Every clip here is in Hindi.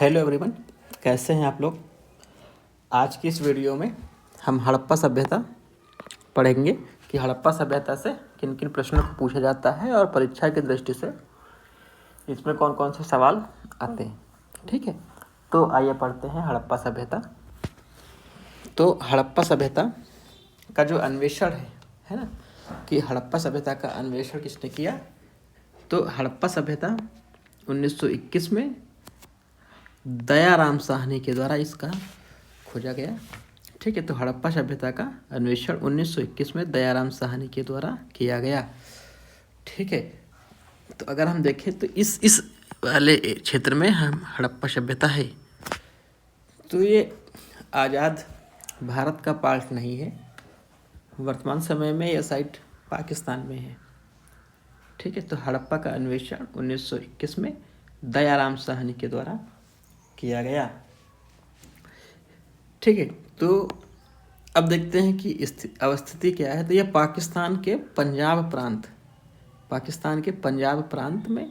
हेलो एवरीवन, कैसे हैं आप लोग। आज की इस वीडियो में हम हड़प्पा सभ्यता पढ़ेंगे कि हड़प्पा सभ्यता से किन किन प्रश्नों को पूछा जाता है और परीक्षा की दृष्टि से इसमें कौन कौन से सवाल आते हैं। ठीक है, तो आइए पढ़ते हैं हड़प्पा सभ्यता। तो हड़प्पा सभ्यता का जो अन्वेषण है ना, कि हड़प्पा सभ्यता का अन्वेषण किसने किया। तो हड़प्पा सभ्यता 1921 में दयाराम साहनी के द्वारा इसका खोजा गया। ठीक है, तो हड़प्पा सभ्यता का अन्वेषण 1921 में दयाराम साहनी के द्वारा किया गया। ठीक है, तो अगर हम देखें तो इस वाले क्षेत्र में हम हड़प्पा सभ्यता है, तो ये आज़ाद भारत का पार्ट नहीं है। वर्तमान समय में यह साइट पाकिस्तान में है। ठीक है, तो हड़प्पा का अन्वेषण 1921 में दयाराम साहनी के द्वारा किया गया। ठीक है, तो अब देखते हैं कि अवस्थिति क्या है। तो यह पाकिस्तान के पंजाब प्रांत में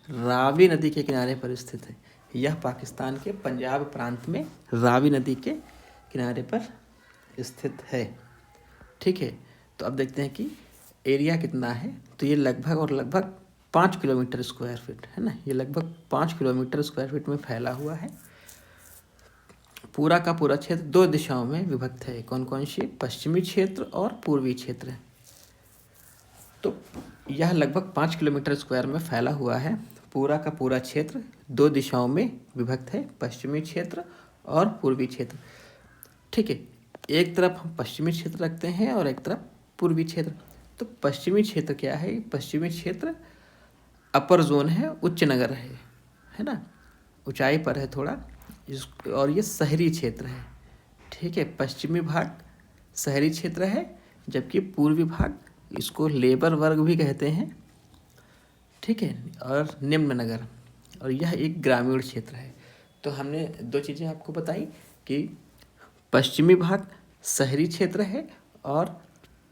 रावी नदी के किनारे पर स्थित है। यह पाकिस्तान के पंजाब प्रांत में रावी नदी के किनारे पर स्थित है। ठीक है, तो अब देखते हैं कि एरिया कितना है। तो ये लगभग 5 किलोमीटर स्क्वायर फीट है ना। ये लगभग 5 किलोमीटर स्क्वायर फीट में फैला हुआ है। पूरा का पूरा क्षेत्र 2 दिशाओं में विभक्त है। कौन कौन सी? पश्चिमी क्षेत्र और पूर्वी क्षेत्र। तो यह लगभग 5 किलोमीटर स्क्वायर में फैला हुआ है। पूरा का पूरा क्षेत्र 2 दिशाओं में विभक्त है, पश्चिमी क्षेत्र और पूर्वी क्षेत्र। ठीक है, एक तरफ हम पश्चिमी क्षेत्र रखते हैं और एक तरफ पूर्वी क्षेत्र। तो पश्चिमी क्षेत्र क्या है? पश्चिमी क्षेत्र अपर जोन है, उच्च नगर है ना, ऊंचाई पर है थोड़ा और ये शहरी क्षेत्र है। ठीक है, पश्चिमी भाग शहरी क्षेत्र है, जबकि पूर्वी भाग इसको लेबर वर्ग भी कहते हैं। ठीक है, और निम्न नगर, और यह एक ग्रामीण क्षेत्र है। तो हमने 2 चीज़ें आपको बताई कि पश्चिमी भाग शहरी क्षेत्र है और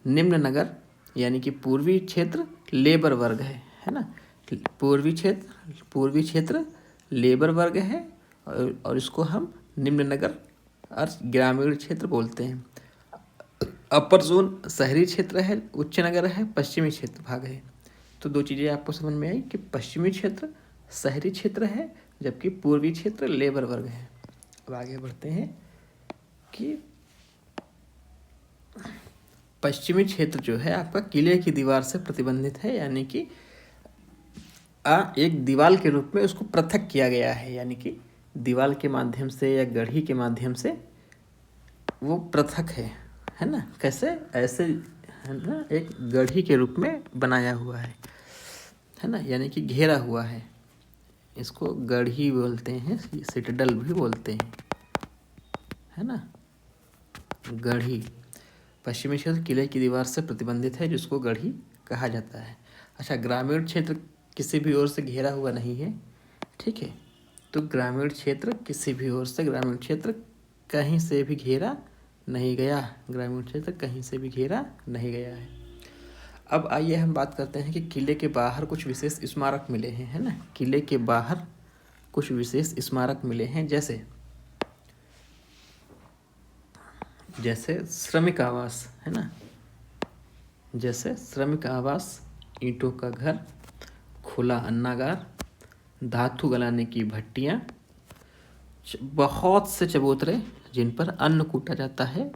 निम्न नगर यानी कि पूर्वी क्षेत्र लेबर वर्ग है ना। पूर्वी क्षेत्र लेबर वर्ग है और इसको हम निम्न नगर और ग्रामीण क्षेत्र बोलते हैं। अपर जोन शहरी क्षेत्र है, उच्च नगर है, पश्चिमी क्षेत्र भाग है। तो 2 चीज़ें आपको समझ में आई कि पश्चिमी क्षेत्र शहरी क्षेत्र है, जबकि पूर्वी क्षेत्र लेबर वर्ग है। अब आगे बढ़ते हैं कि पश्चिमी क्षेत्र जो है आपका किले की दीवार से प्रतिबंधित है, यानी कि एक दीवार के रूप में उसको पृथक किया गया है, यानी कि दीवार के माध्यम से या गढ़ी के माध्यम से वो पृथक है ना। कैसे? ऐसे है ना, एक गढ़ी के रूप में बनाया हुआ है ना, यानी कि घेरा हुआ है। इसको गढ़ी बोलते हैं, सिटडल भी बोलते हैं, है ना। गढ़ी पश्चिमी क्षेत्र किले की दीवार से प्रतिबंधित है, जिसको गढ़ी कहा जाता है। अच्छा, ग्रामीण क्षेत्र किसी भी ओर से घेरा हुआ नहीं है। ठीक है, तो ग्रामीण क्षेत्र किसी भी ओर से, ग्रामीण क्षेत्र कहीं से भी घेरा नहीं गया, ग्रामीण क्षेत्र कहीं से भी घेरा नहीं गया है। अब आइए हम बात करते हैं कि किले के बाहर कुछ विशेष स्मारक मिले हैं, है ना। किले के बाहर कुछ विशेष स्मारक मिले हैं, जैसे श्रमिक आवास, है ना, जैसे श्रमिक आवास, ईंटों का घर, खुला अन्नागार, धातु गलाने की भट्टियाँ, बहुत से चबूतरे जिन पर अन्न कूटा जाता है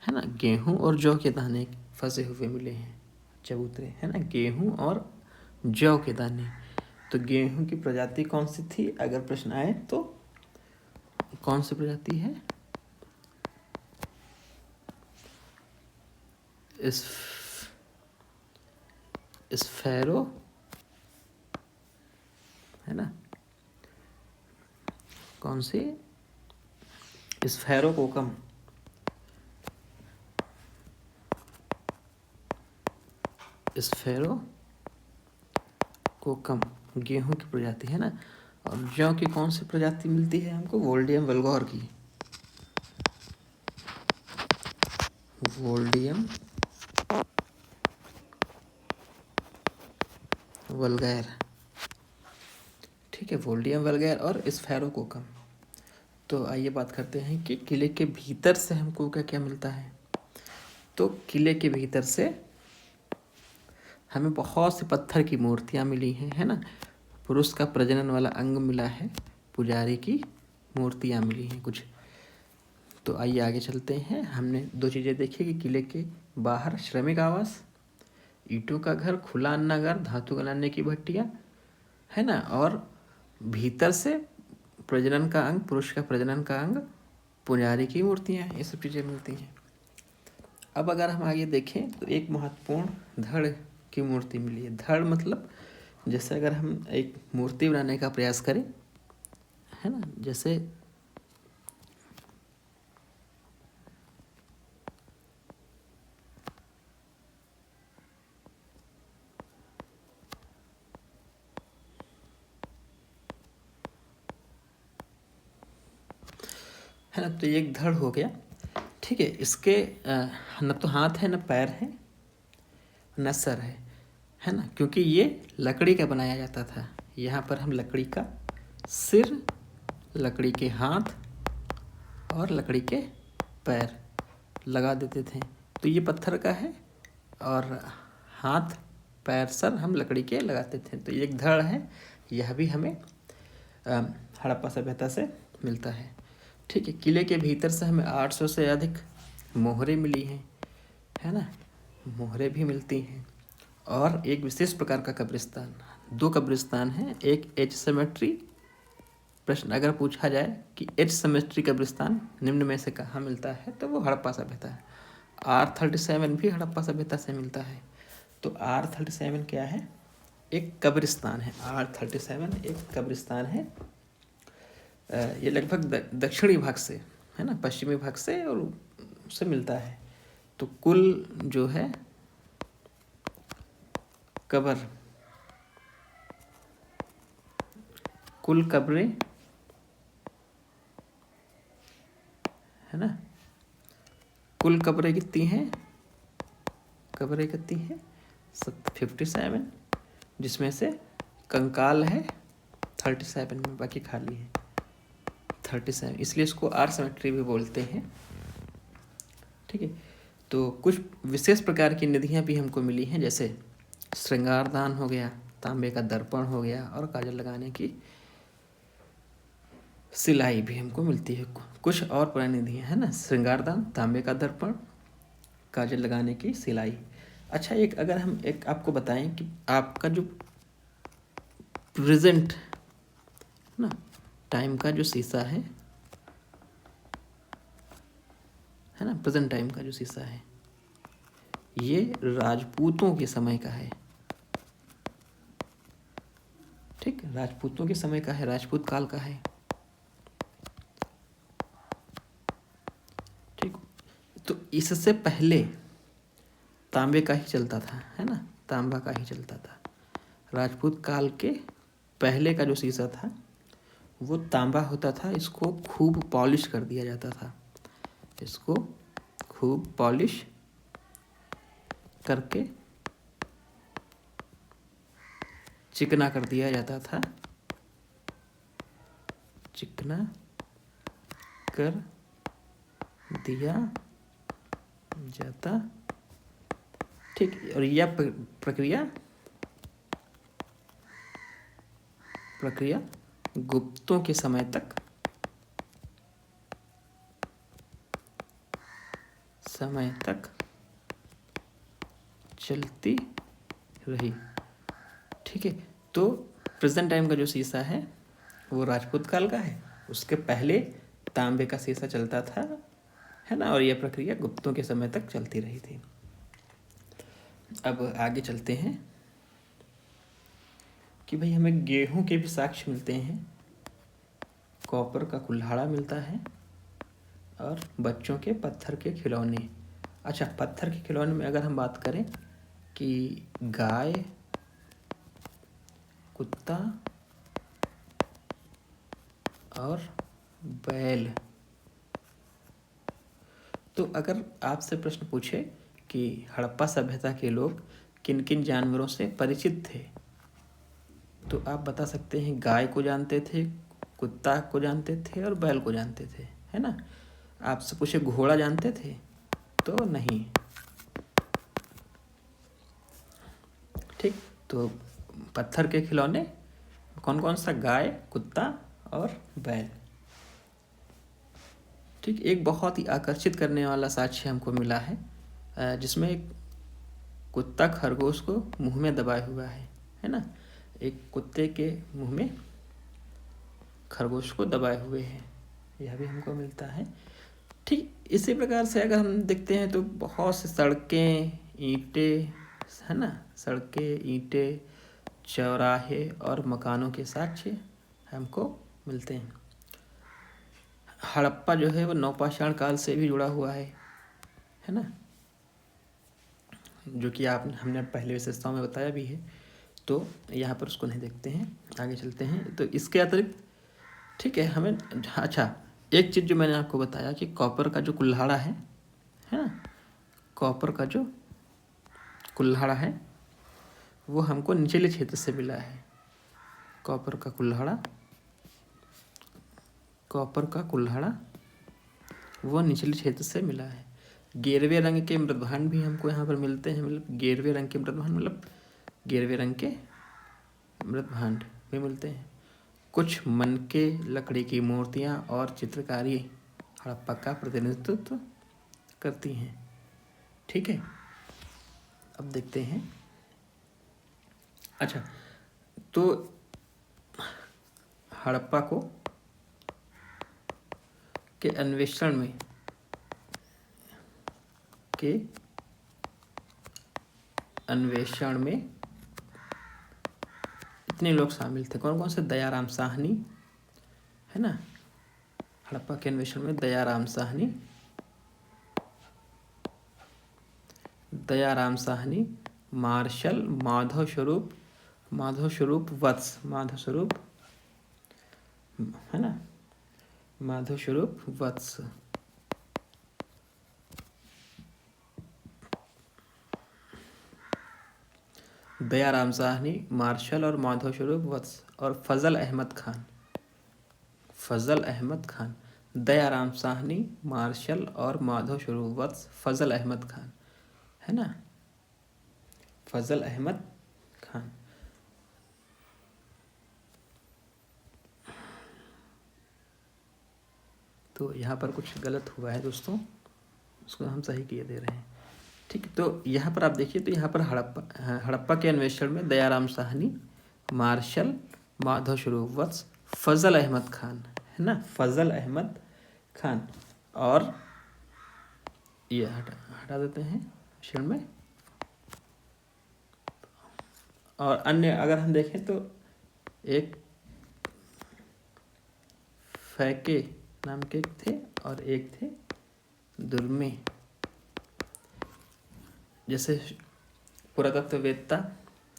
ना। गेहूं और जौ के दाने फंसे हुए मिले हैं, चबूतरे, है ना, गेहूं और जौ के दाने। तो गेहूं की प्रजाति कौन सी थी, अगर प्रश्न आए तो कौन सी प्रजाति है? स्फेरो, है ना, कौन सी? स्फेरोकोकम, स्फेरोकोकम गेहूं की प्रजाति है ना। और जौ की कौन सी प्रजाति मिलती है हमको? वोल्डियम वल्गैर की, वोल्डियम वल्गैर। ठीक है, वोल्डियम वल्गैर और स्फेरोकोकम। तो आइए बात करते हैं कि किले के भीतर से हमको क्या क्या मिलता है। तो किले के भीतर से हमें बहुत सी पत्थर की मूर्तियाँ मिली हैं, है ना। पुरुष का प्रजनन वाला अंग मिला है, पुजारी की मूर्तियाँ मिली हैं कुछ। तो आइए आगे चलते हैं। हमने दो चीज़ें देखी कि किले के बाहर श्रमिक आवास, ईंटों का घर, खुला अन्नागार, धातु बनाने की भट्टियाँ, है ना, और भीतर से प्रजनन का अंग, पुरुष का प्रजनन का अंग, पुजारी की मूर्तियाँ, ये सब चीज़ें मिलती हैं। अब अगर हम आगे देखें तो एक महत्वपूर्ण धड़ की मूर्ति मिली है। धड़ मतलब जैसे अगर हम एक मूर्ति बनाने का प्रयास करें, है ना, जैसे है ना, तो ये एक धड़ हो गया। ठीक है, इसके न तो हाथ है, न पैर है, न सर है ना, क्योंकि ये लकड़ी का बनाया जाता था। यहाँ पर हम लकड़ी का सिर, लकड़ी के हाथ और लकड़ी के पैर लगा देते थे। तो ये पत्थर का है और हाथ, पैर, सर हम लकड़ी के लगाते थे। तो ये एक धड़ है। यह भी हमें हड़प्पा सभ्यता से मिलता है। ठीक है, किले के भीतर से हमें 800 से अधिक मोहरें मिली हैं, है ना, मोहरें भी मिलती हैं। और एक विशेष प्रकार का कब्रिस्तान, 2 कब्रिस्तान हैं। एक एच सेमेट्री, प्रश्न अगर पूछा जाए कि एच सेमेट्री कब्रिस्तान निम्न में से कहाँ मिलता है, तो वो हड़प्पा सभ्यता है। R37 भी हड़प्पा सभ्यता से मिलता है। तो R37 क्या है? एक कब्रिस्तान है। R37 एक कब्रिस्तान है। ये लगभग दक्षिणी भाग से, है ना, पश्चिमी भाग से और उससे मिलता है। तो कुल जो है कब्र, कुल कब्रें, है ना, कुल कब्रें कितनी हैं? कब्रें कितनी हैं? 57, जिसमें से कंकाल है 37 में, बाकी खाली है 37, इसलिए इसको आर सेमेट्री भी बोलते हैं। ठीक है, तो कुछ विशेष प्रकार की निधियाँ भी हमको मिली हैं, जैसे श्रृंगारदान हो गया, तांबे का दर्पण हो गया, और काजल लगाने की सिलाई भी हमको मिलती है। कुछ और पुरानी निधियाँ है ना, श्रृंगारदान, तांबे का दर्पण, काजल लगाने की सिलाई। अच्छा, एक अगर हम एक आपको बताएं कि आपका जो प्रेजेंट ना टाइम का जो शीशा है ना, प्रेजेंट टाइम का जो शीशा है, ये राजपूतों के समय का है। ठीक, राजपूतों के समय का है, राजपूत काल का है। ठीक, तो इससे पहले तांबे का ही चलता था, है ना, तांबा का ही चलता था। राजपूत काल के पहले का जो शीशा था वो तांबा होता था। इसको खूब पॉलिश कर दिया जाता था, इसको खूब पॉलिश करके चिकना कर दिया जाता था, चिकना कर दिया जाता। ठीक, और यह प्रक्रिया गुप्तों के समय तक चलती रही। ठीक है, तो प्रेजेंट टाइम का जो शीशा है वो राजपूत काल का है, उसके पहले तांबे का शीशा चलता था, है ना, और यह प्रक्रिया गुप्तों के समय तक चलती रही थी। अब आगे चलते हैं कि भाई हमें गेहूं के भी साक्ष्य मिलते हैं, कॉपर का कुल्हाड़ा मिलता है, और बच्चों के पत्थर के खिलौने। अच्छा, पत्थर के खिलौने में अगर हम बात करें कि गाय, कुत्ता और बैल, तो अगर आपसे प्रश्न पूछे कि हड़प्पा सभ्यता के लोग किन किन जानवरों से परिचित थे, तो आप बता सकते हैं गाय को जानते थे, कुत्ता को जानते थे और बैल को जानते थे, है ना। आपसे पूछे घोड़ा जानते थे तो नहीं। ठीक, तो पत्थर के खिलौने कौन कौन सा? गाय, कुत्ता और बैल। ठीक, एक बहुत ही आकर्षित करने वाला साक्ष्य हमको मिला है जिसमें एक कुत्ता खरगोश को मुंह में दबाए हुआ है ना। एक कुत्ते के मुंह में खरगोश को दबाए हुए हैं, यह भी हमको मिलता है। ठीक इसी प्रकार से अगर हम देखते हैं तो बहुत से सड़कें, ईंटें, है ना, सड़कें, ईंटें, चौराहे और मकानों के साक्ष्य हमको मिलते हैं। हड़प्पा जो है वो नवपाषाण काल से भी जुड़ा हुआ है ना, जो कि हमने पहले विशेषताओं में बताया भी है। तो यहाँ पर उसको नहीं देखते हैं, आगे चलते हैं। तो इसके अतिरिक्त ठीक है हमें, अच्छा एक चीज़ जो मैंने आपको बताया कि कॉपर का जो कुल्हाड़ा है ना, कॉपर का जो कुल्हाड़ा है वो हमको निचले क्षेत्र से मिला है। कॉपर का कुल्हाड़ा वो निचले क्षेत्र से मिला है। गेरवे रंग के मृदभांड भी हमको यहाँ पर मिलते हैं, मतलब गेरवे रंग के मृदभांड, मतलब गेरवे रंग के मृदभांड भी मिलते हैं। कुछ मनके लकड़ी की मूर्तियाँ और चित्रकारी हड़प्पा का प्रतिनिधित्व करती हैं। ठीक है, अब देखते हैं। अच्छा, तो हड़प्पा के अन्वेषण में इतने लोग शामिल थे, कौन कौन से? दयाराम साहनी, है ना। हड़प्पा के अन्वेषण में दयाराम साहनी, मार्शल, माधव स्वरूप वत्स, है ना, माधव स्वरूप वत्स, दयाराम साहनी, मार्शल और माधव स्वरूप वत्स और फजल अहमद खान। दयाराम साहनी, मार्शल और माधव स्वरूप वत्स, फजल अहमद खान, है ना, फजल अहमद खान। तो यहाँ पर कुछ गलत हुआ है दोस्तों, उसको हम सही किए दे रहे हैं। ठीक, तो यहाँ पर आप देखिए, तो यहाँ पर हड़प्पा के अन्वेषण में दयाराम साहनी, मार्शल, माधव स्वरूप वत्स, फजल अहमद खान, है ना, फजल अहमद खान, और ये हटा देते हैं क्षण में। और अन्य अगर हम देखें तो एक फैके नाम के थे और एक थे दुर्मे, जैसे पुरातत्ववेत्ता,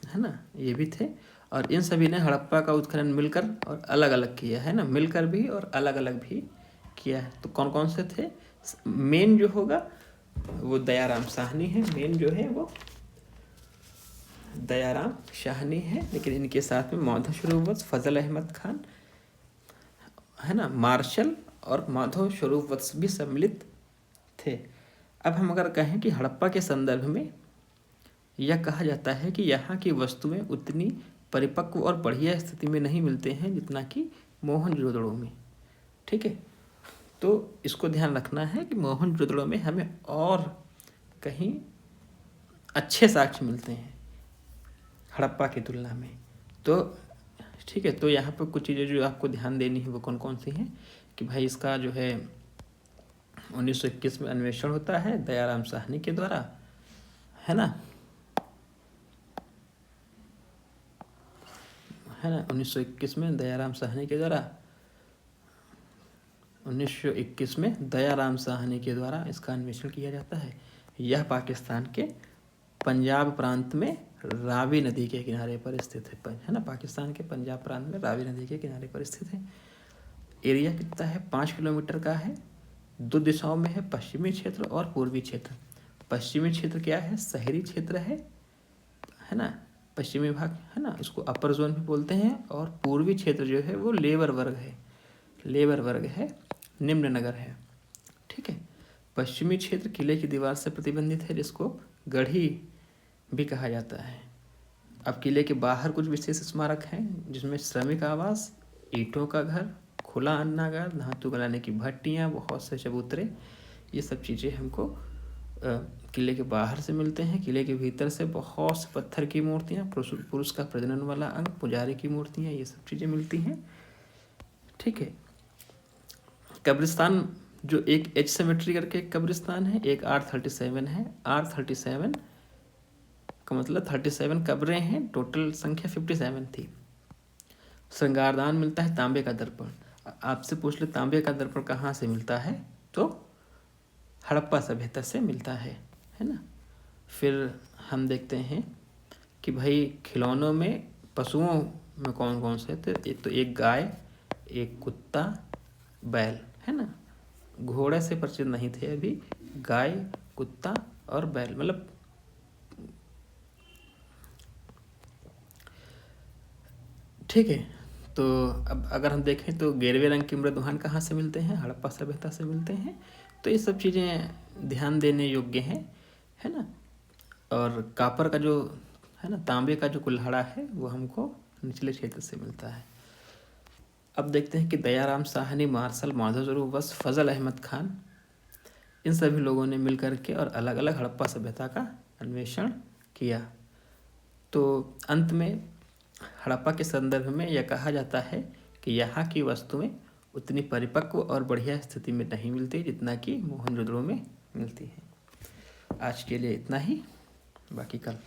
है ना, ये भी थे। और इन सभी ने हड़प्पा का उत्खनन मिलकर और अलग अलग किया है ना, मिलकर भी और अलग अलग भी किया है। तो कौन कौन से थे? मेन जो होगा वो दयाराम साहनी है, मेन जो है वो दयाराम साहनी है, लेकिन इनके साथ में माधव स्वरूप वत्स, फजल अहमद खान, है ना, मार्शल और माधव स्वरूप वत्स भी सम्मिलित थे। अब हम अगर कहें कि हड़प्पा के संदर्भ में यह कहा जाता है कि यहाँ की वस्तुएं उतनी परिपक्व और बढ़िया स्थिति में नहीं मिलते हैं जितना कि मोहनजोदड़ो में। ठीक है, तो इसको ध्यान रखना है कि मोहनजोदड़ो में हमें और कहीं अच्छे साक्ष्य मिलते हैं हड़प्पा की तुलना में। तो ठीक है, तो यहाँ पर कुछ चीज़ें जो आपको ध्यान देनी है वो कौन कौन सी हैं कि भाई इसका जो है 1921 में अन्वेषण होता है दयाराम साहनी के द्वारा, है ना, 1921 में दयाराम साहनी के द्वारा 1921 में दयाराम साहनी के द्वारा इसका अन्वेषण किया जाता है। यह पाकिस्तान के पंजाब प्रांत में रावी नदी के किनारे पर स्थित है ना, पाकिस्तान के पंजाब प्रांत में रावी नदी के किनारे पर स्थित है। एरिया कितना है? 5 किलोमीटर का है। 2 दिशाओं में है, पश्चिमी क्षेत्र और पूर्वी क्षेत्र। पश्चिमी क्षेत्र क्या है? शहरी क्षेत्र है ना, पश्चिमी भाग, है ना, इसको अपर जोन भी बोलते हैं। और पूर्वी क्षेत्र जो है वो लेबर वर्ग है, लेबर वर्ग है, निम्न नगर है। ठीक है। पश्चिमी क्षेत्र किले की दीवार से प्रतिबंधित है, जिसको गढ़ी भी कहा जाता है। अब किले के बाहर कुछ विशेष स्मारक हैं, जिसमें श्रमिक आवास, ईंटों का घर, खुला अन्नागार, धातु गलाने की भट्टियाँ, बहुत से चबूतरे, ये सब चीज़ें हमको किले के बाहर से मिलते हैं। किले के भीतर से बहुत से पत्थर की मूर्तियाँ, पुरुष का प्रजनन वाला अंग, पुजारी की मूर्तियाँ, ये सब चीज़ें मिलती हैं। ठीक है। कब्रिस्तान जो एक एच सेमेट्री करके एक कब्रिस्तान है, एक R37 है। R37 का मतलब 37 कब्रें हैं, टोटल संख्या 57 थी। श्रृंगारदान मिलता है, तांबे का दर्पण। आपसे पूछ ले तांबे का दर्पण कहाँ से मिलता है, तो हड़प्पा सभ्यता से मिलता है ना। फिर हम देखते हैं कि भाई खिलौनों में पशुओं में कौन कौन से थे, एक गाय, एक कुत्ता, बैल, है ना। घोड़े से परिचित नहीं थे अभी, गाय, कुत्ता और बैल, मतलब ठीक है। तो अब अगर हम देखें तो गेरवे रंग के मृदुहान कहाँ से मिलते हैं, हड़प्पा सभ्यता से मिलते हैं। तो ये सब चीज़ें ध्यान देने योग्य हैं, है ना। और कापर का जो है ना, तांबे का जो कुल्हाड़ा है, वो हमको निचले क्षेत्र से मिलता है। अब देखते हैं कि दयाराम साहनी, मार्शल माधव स्वरूप बस, फजल अहमद खान, इन सभी लोगों ने मिल कर के और अलग अलग हड़प्पा सभ्यता का अन्वेषण किया। तो अंत में हड़प्पा के संदर्भ में यह कहा जाता है कि यहाँ की वस्तुएं उतनी परिपक्व और बढ़िया स्थिति में नहीं मिलती जितना कि मोहनजोदड़ो में मिलती है। आज के लिए इतना ही, बाकी कल।